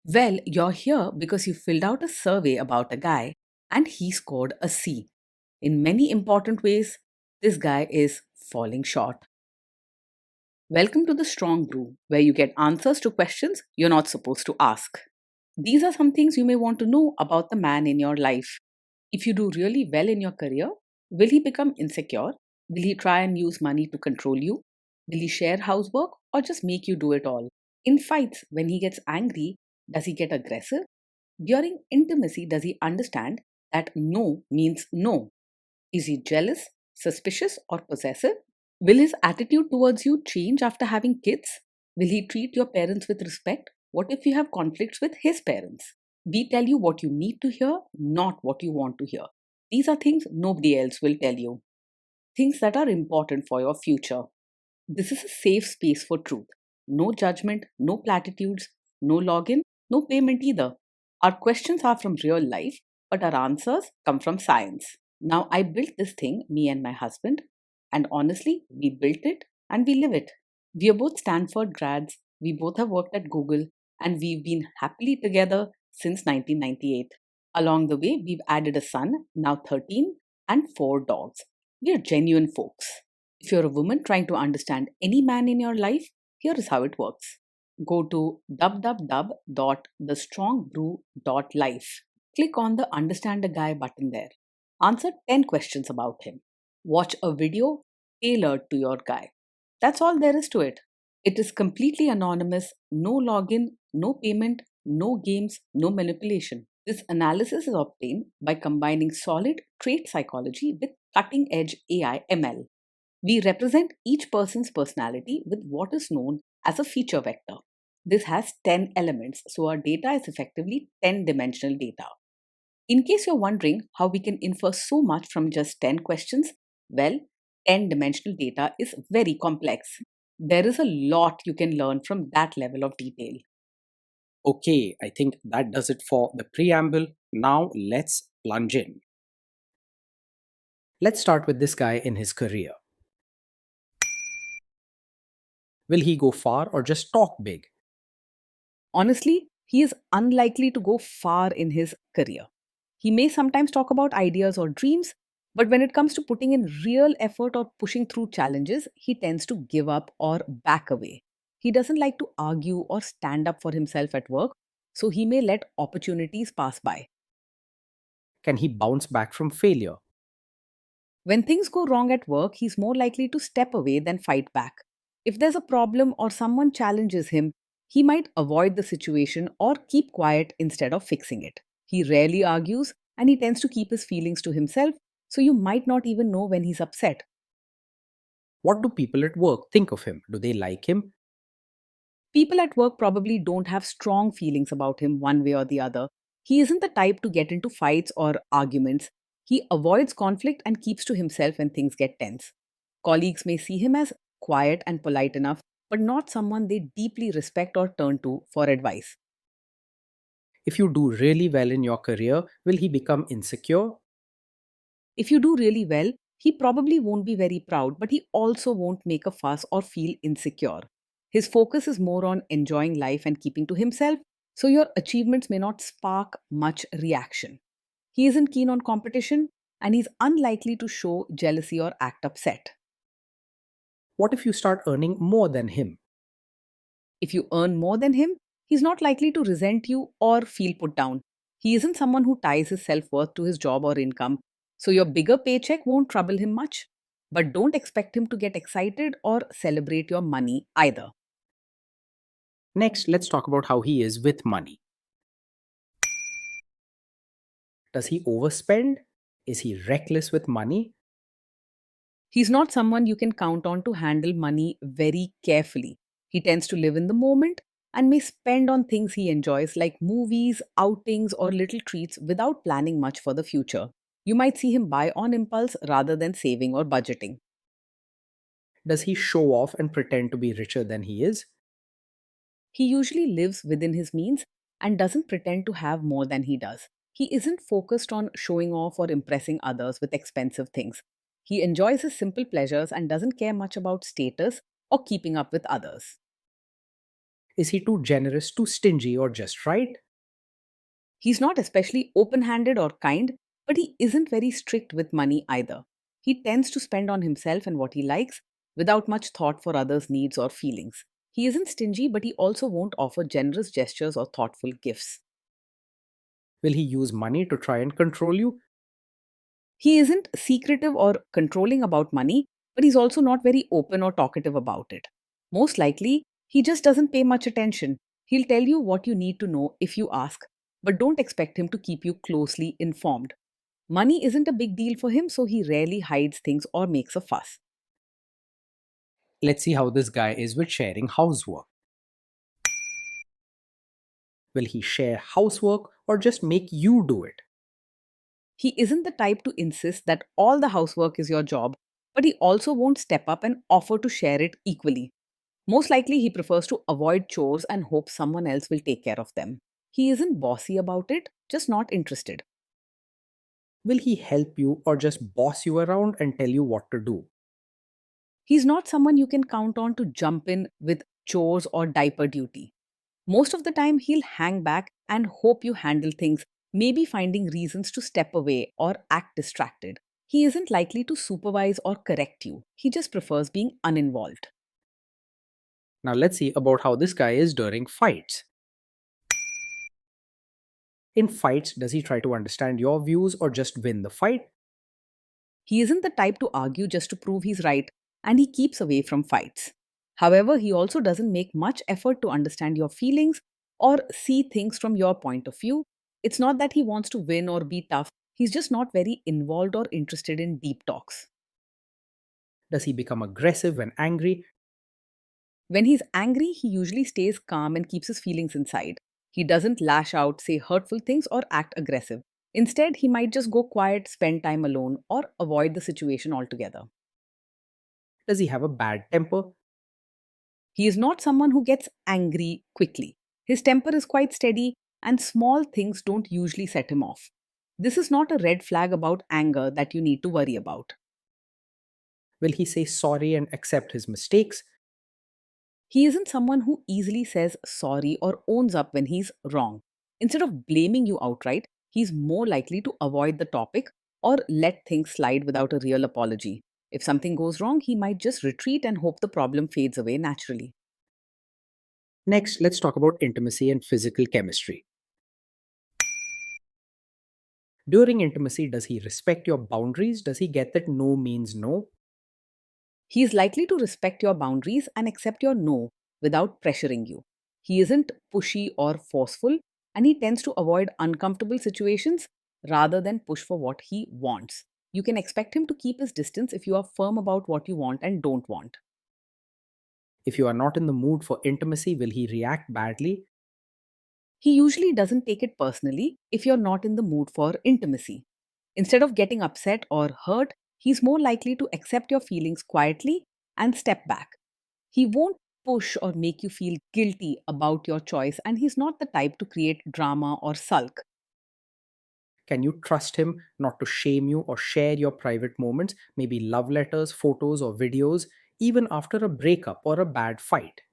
Well, you're here because you filled out a survey about a guy and he scored a C. In many important ways, this guy is falling short. Welcome to the Strong Brew, where you get answers to questions you're not supposed to ask. These are some things you may want to know about the man in your life. If you do really well in your career, will he become insecure? Will he try and use money to control you? Will he share housework or just make you do it all? In fights, when he gets angry, does he get aggressive? During intimacy, does he understand that no means no? Is he jealous, suspicious, or possessive? Will his attitude towards you change after having kids? Will he treat your parents with respect? What if you have conflicts with his parents? We tell you what you need to hear, not what you want to hear. These are things nobody else will tell you, things that are important for your future. This is a safe space for truth. No judgment, no platitudes, no login, no payment either. Our questions are from real life, but our answers come from science. Now, I built this thing, me and my husband, and honestly, we built it and we live it. We are both Stanford grads, we both have worked at Google, and we've been happily together since 1998. Along the way, we've added a son, now 13, and 4 dogs. We are genuine folks. If you're a woman trying to understand any man in your life, here is how it works. Go to www.thestrongbrew.life. Click on the Understand a Guy button there. Answer 10 questions about him. Watch a video tailored to your guy. That's all there is to it. It is completely anonymous, no login, no payment, no games, no manipulation. This analysis is obtained by combining solid trait psychology with cutting edge AI ML. We represent each person's personality with what is known as a feature vector. This has 10 elements, so our data is effectively 10 dimensional data. In case you're wondering how we can infer so much from just 10 questions, well, 10 dimensional data is very complex. There is a lot you can learn from that level of detail. Okay, I think that does it for the preamble. Now let's plunge in. Let's start with this guy in his career. Will he go far or just talk big? Honestly, he is unlikely to go far in his career. He may sometimes talk about ideas or dreams, but when it comes to putting in real effort or pushing through challenges, he tends to give up or back away. He doesn't like to argue or stand up for himself at work, so he may let opportunities pass by. Can he bounce back from failure? When things go wrong at work, he's more likely to step away than fight back. If there's a problem or someone challenges him, he might avoid the situation or keep quiet instead of fixing it. He rarely argues and he tends to keep his feelings to himself, so you might not even know when he's upset. What do people at work think of him? Do they like him? People at work probably don't have strong feelings about him one way or the other. He isn't the type to get into fights or arguments. He avoids conflict and keeps to himself when things get tense. Colleagues may see him as quiet and polite enough, but not someone they deeply respect or turn to for advice. If you do really well in your career, will he become insecure? If you do really well, he probably won't be very proud, but he also won't make a fuss or feel insecure. His focus is more on enjoying life and keeping to himself, so your achievements may not spark much reaction. He isn't keen on competition and he's unlikely to show jealousy or act upset. What if you start earning more than him? If you earn more than him, he's not likely to resent you or feel put down. He isn't someone who ties his self worth to his job or income, so your bigger paycheck won't trouble him much. But don't expect him to get excited or celebrate your money either. Next, let's talk about how he is with money. Does he overspend? Is he reckless with money? He's not someone you can count on to handle money very carefully. He tends to live in the moment and may spend on things he enjoys, like movies, outings, or little treats, without planning much for the future. You might see him buy on impulse rather than saving or budgeting. Does he show off and pretend to be richer than he is? He usually lives within his means and doesn't pretend to have more than he does. He isn't focused on showing off or impressing others with expensive things. He enjoys his simple pleasures and doesn't care much about status or keeping up with others. Is he too generous, too stingy, or just right? He's not especially open handed or kind, but he isn't very strict with money either. He tends to spend on himself and what he likes without much thought for others' needs or feelings. He isn't stingy, but he also won't offer generous gestures or thoughtful gifts. Will he use money to try and control you? He isn't secretive or controlling about money, but he's also not very open or talkative about it. Most likely, he just doesn't pay much attention. He'll tell you what you need to know if you ask, but don't expect him to keep you closely informed. Money isn't a big deal for him, so he rarely hides things or makes a fuss. Let's see how this guy is with sharing housework. Will he share housework or just make you do it? He isn't the type to insist that all the housework is your job, but he also won't step up and offer to share it equally. Most likely, he prefers to avoid chores and hope someone else will take care of them. He isn't bossy about it, just not interested. Will he help you or just boss you around and tell you what to do? He's not someone you can count on to jump in with chores or diaper duty. Most of the time, he'll hang back and hope you handle things, maybe finding reasons to step away or act distracted. He isn't likely to supervise or correct you, he just prefers being uninvolved. Now let's see about how this guy is during fights. In fights, does he try to understand your views or just win the fight? He isn't the type to argue just to prove he's right, and he keeps away from fights. However, he also doesn't make much effort to understand your feelings or see things from your point of view. It's not that he wants to win or be tough, he's just not very involved or interested in deep talks. Does he become aggressive when angry? When he's angry, he usually stays calm and keeps his feelings inside. He doesn't lash out, say hurtful things, or act aggressive. Instead, he might just go quiet, spend time alone, or avoid the situation altogether. Does he have a bad temper? He is not someone who gets angry quickly. His temper is quite steady, and small things don't usually set him off. This is not a red flag about anger that you need to worry about. Will he say sorry and accept his mistakes? He isn't someone who easily says sorry or owns up when he's wrong. Instead of blaming you outright, he's more likely to avoid the topic or let things slide without a real apology. If something goes wrong, he might just retreat and hope the problem fades away naturally. Next, let's talk about intimacy and physical chemistry. During intimacy, does he respect your boundaries? Does he get that no means no? He is likely to respect your boundaries and accept your no without pressuring you. He isn't pushy or forceful, and he tends to avoid uncomfortable situations rather than push for what he wants. You can expect him to keep his distance if you are firm about what you want and don't want. If you are not in the mood for intimacy, will he react badly? He usually doesn't take it personally if you're not in the mood for intimacy. Instead of getting upset or hurt, he's more likely to accept your feelings quietly and step back. He won't push or make you feel guilty about your choice, and he's not the type to create drama or sulk. Can you trust him not to shame you or share your private moments, maybe love letters, photos, or videos, even after a breakup or a bad fight?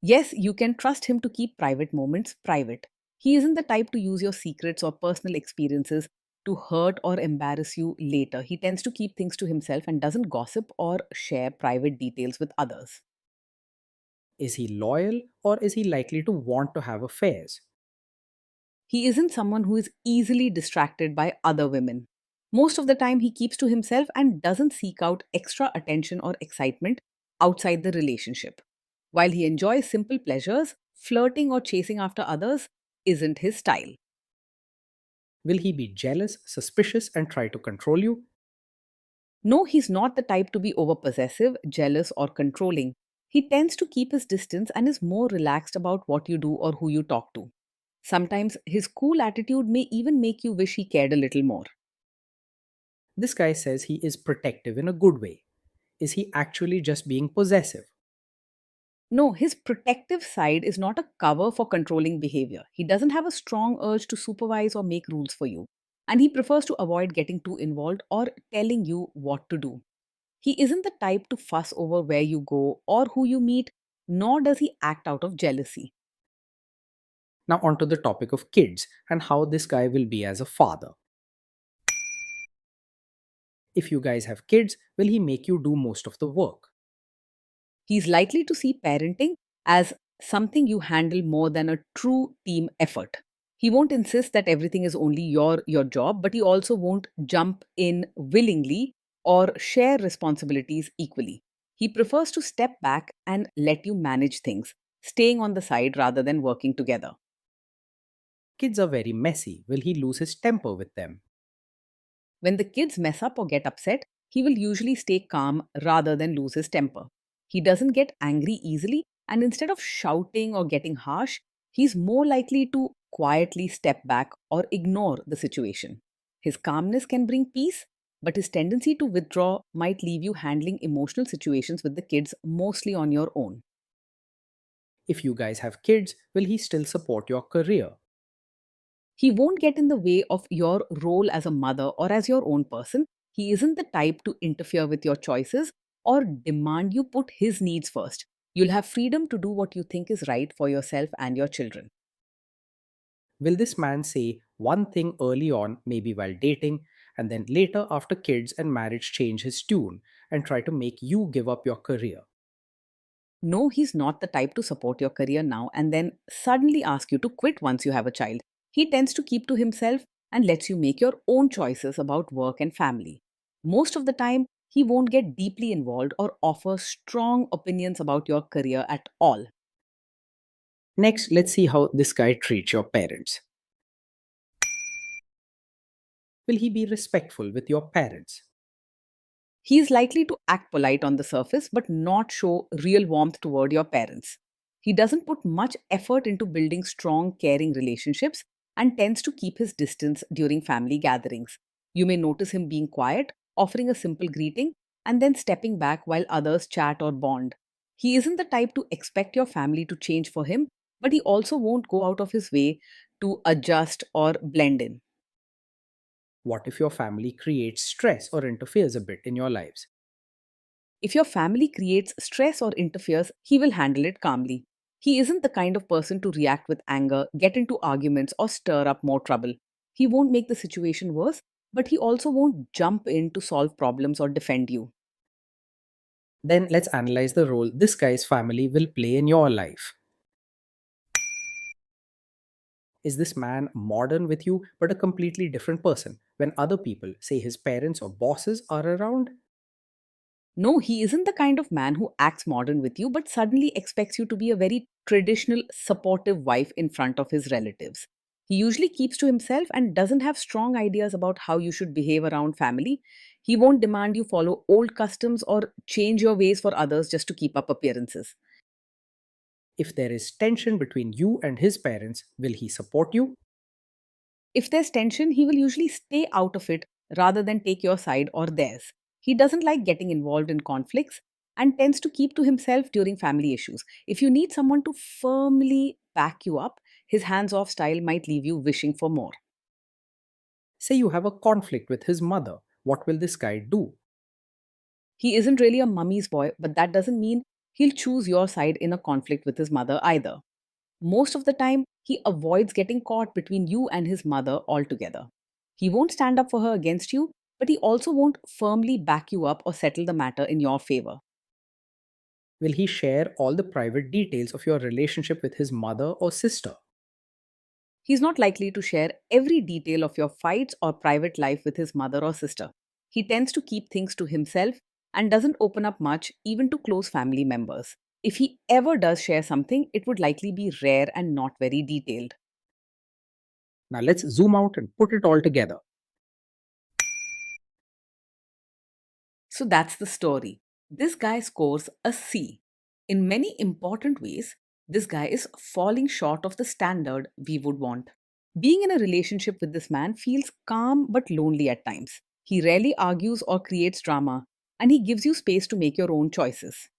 Yes, you can trust him to keep private moments private. He isn't the type to use your secrets or personal experiences to hurt or embarrass you later. He tends to keep things to himself and doesn't gossip or share private details with others. Is he loyal or is he likely to want to have affairs? He isn't someone who is easily distracted by other women. Most of the time, he keeps to himself and doesn't seek out extra attention or excitement outside the relationship. While he enjoys simple pleasures, flirting or chasing after others isn't his style. Will he be jealous, suspicious, and try to control you? No, he's not the type to be overpossessive, jealous, or controlling. He tends to keep his distance and is more relaxed about what you do or who you talk to. Sometimes his cool attitude may even make you wish he cared a little more. This guy says he is protective in a good way. Is he actually just being possessive? No, his protective side is not a cover for controlling behavior. He doesn't have a strong urge to supervise or make rules for you. And he prefers to avoid getting too involved or telling you what to do. He isn't the type to fuss over where you go or who you meet. nor does he act out of jealousy. Now, onto the topic of kids and how this guy will be as a father. If you guys have kids, will he make you do most of the work? He's likely to see parenting as something you handle more than a true team effort. He won't insist that everything is only your job, but he also won't jump in willingly or share responsibilities equally. He prefers to step back and let you manage things, staying on the side rather than working together. Kids are very messy. Will he lose his temper with them? When the kids mess up or get upset, he will usually stay calm rather than lose his temper. He doesn't get angry easily, and instead of shouting or getting harsh, he's more likely to quietly step back or ignore the situation. His calmness can bring peace, but his tendency to withdraw might leave you handling emotional situations with the kids mostly on your own. If you guys have kids, will he still support your career? He won't get in the way of your role as a mother or as your own person. He isn't the type to interfere with your choices or demand you put his needs first. You'll have freedom to do what you think is right for yourself and your children. Will this man say one thing early on, maybe while dating, and then later after kids and marriage change his tune and try to make you give up your career? No, he's not the type to support your career now and then suddenly ask you to quit once you have a child. He tends to keep to himself and lets you make your own choices about work and family. Most of the time, he won't get deeply involved or offer strong opinions about your career at all. Next, let's see how this guy treats your parents. Will he be respectful with your parents? He is likely to act polite on the surface but not show real warmth toward your parents. He doesn't put much effort into building strong, caring relationships and tends to keep his distance during family gatherings. You may notice him being quiet, offering a simple greeting, and then stepping back while others chat or bond. He isn't the type to expect your family to change for him, but he also won't go out of his way to adjust or blend in. What if your family creates stress or interferes a bit in your lives? If your family creates stress or interferes, he will handle it calmly. He isn't the kind of person to react with anger, get into arguments, or stir up more trouble. He won't make the situation worse, but he also won't jump in to solve problems or defend you. Then let's analyze the role this guy's family will play in your life. Is this man modern with you but a completely different person when other people, say his parents or bosses, are around? No, he isn't the kind of man who acts modern with you, but suddenly expects you to be a very traditional, supportive wife in front of his relatives. He usually keeps to himself and doesn't have strong ideas about how you should behave around family. He won't demand you follow old customs or change your ways for others just to keep up appearances. If there is tension between you and his parents, will he support you? If there's tension, he will usually stay out of it rather than take your side or theirs. He doesn't like getting involved in conflicts and tends to keep to himself during family issues. If you need someone to firmly back you up, his hands off style might leave you wishing for more. Say you have a conflict with his mother. What will this guy do? He isn't really a mummy's boy, but that doesn't mean he'll choose your side in a conflict with his mother either. Most of the time, he avoids getting caught between you and his mother altogether. He won't stand up for her against you, but he also won't firmly back you up or settle the matter in your favor. Will he share all the private details of your relationship with his mother or sister? He's not likely to share every detail of your fights or private life with his mother or sister. He tends to keep things to himself and doesn't open up much, even to close family members. If he ever does share something, it would likely be rare and not very detailed. Now let's zoom out and put it all together. So that's the story. This guy scores a C. In many important ways, this guy is falling short of the standard we would want. Being in a relationship with this man feels calm but lonely at times. He rarely argues or creates drama, and he gives you space to make your own choices.